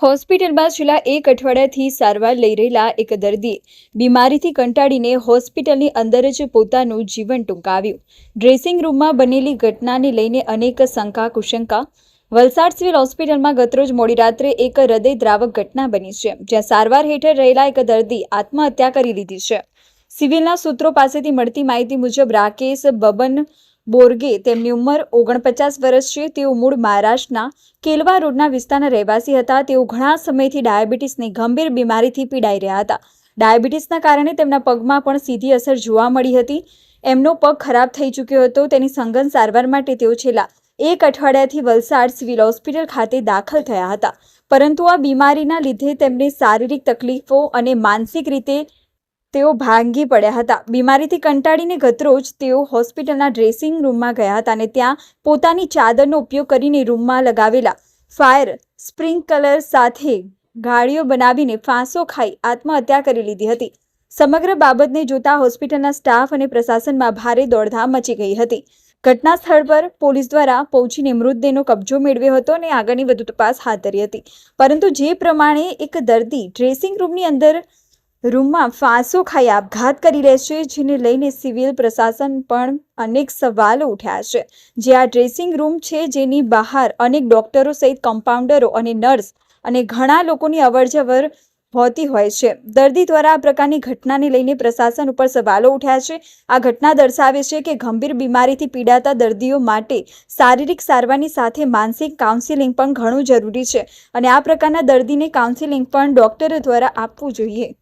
હોસ્પિટલમાં છેલ્લા એક અઠવાડિયાથી સારવાર લઈ રહેલા એક દર્દીએ બીમારીથી કંટાળીને હોસ્પિટલની અંદર જ પોતાનું જીવન ટૂંકાવ્યું। ડ્રેસિંગ રૂમમાં બનેલી ઘટનાને લઈને અનેક શંકા કુશંકા। વલસાડ સિવિલ હોસ્પિટલમાં ગતરોજ મોડી રાત્રે એક હૃદયદ્રાવક ઘટના બની છે, જ્યાં સારવાર હેઠળ રહેલા એક દર્દી આત્મહત્યા કરી લીધી છે। સિવિલના સૂત્રો પાસેથી મળતી માહિતી મુજબ રાકેશ બબન બોરગે, તેમની ઉંમર 49 વર્ષ છે। તેઓ મૂળ મહારાષ્ટ્રના કેલવા રોડના વિસ્તારના રહેવાસી હતા। તેઓ ઘણા સમયથી ડાયાબિટીસની ગંભીર બીમારીથી પીડાઈ રહ્યા હતા। ડાયાબિટીસના કારણે તેમના પગમાં પણ સીધી અસર જોવા મળી હતી। એમનો પગ ખરાબ થઈ ચૂક્યો હતો। તેની સઘન સારવાર માટે તેઓ છેલ્લા એક અઠવાડિયાથી વલસાડ સિવિલ હોસ્પિટલ ખાતે દાખલ થયા હતા, પરંતુ આ બીમારીના લીધે તેમને શારીરિક તકલીફો અને માનસિક રીતે તેઓ ભાંગી પડ્યા હતા। બીમારીથી કંટાળીને ગતરોજ તેઓ હોસ્પિટલના ડ્રેસિંગ રૂમમાં ગયા હતા અને ત્યાં પોતાની ચાદરનો ઉપયોગ કરીને રૂમમાં લગાવેલા ફાયર સ્પ્રિંકલર સાથે ગાળીઓ બનાવીને ફાંસો ખાઈ આત્મહત્યા કરી લીધી હતી। સમગ્ર બાબતને જોતા હોસ્પિટલના સ્ટાફ અને પ્રશાસનમાં ભારે દોડધામ મચી ગઈ હતી। ઘટના સ્થળ પર પોલીસ દ્વારા પહોંચીને મૃતદેહનો કબજો મેળવ્યો હતો અને આગળની વધુ તપાસ હાથ ધરી હતી, પરંતુ જે પ્રમાણે એક દર્દી ડ્રેસિંગ રૂમમાં ફાંસો ખાઈ આપઘાત કરી લે છે, જેને લઈને સિવિલ પ્રશાસન પણ અનેક સવાલો ઉઠ્યા છે। જે આ ડ્રેસિંગ રૂમ છે, જેની બહાર અનેક ડોક્ટરો સહિત કમ્પાઉન્ડરો અને નર્સ અને ઘણા લોકોની અવરજવર હોતી હોય છે। દર્દી દ્વારા આ પ્રકારની ઘટનાને લઈને પ્રશાસન ઉપર સવાલો ઉઠ્યા છે। આ ઘટના દર્શાવે છે કે ગંભીર બીમારીથી પીડાતા દર્દીઓ માટે શારીરિક સારવારની સાથે માનસિક કાઉન્સિલિંગ પણ ઘણું જરૂરી છે અને આ પ્રકારના દર્દીને કાઉન્સિલિંગ પણ ડોક્ટરો દ્વારા આપવું જોઈએ।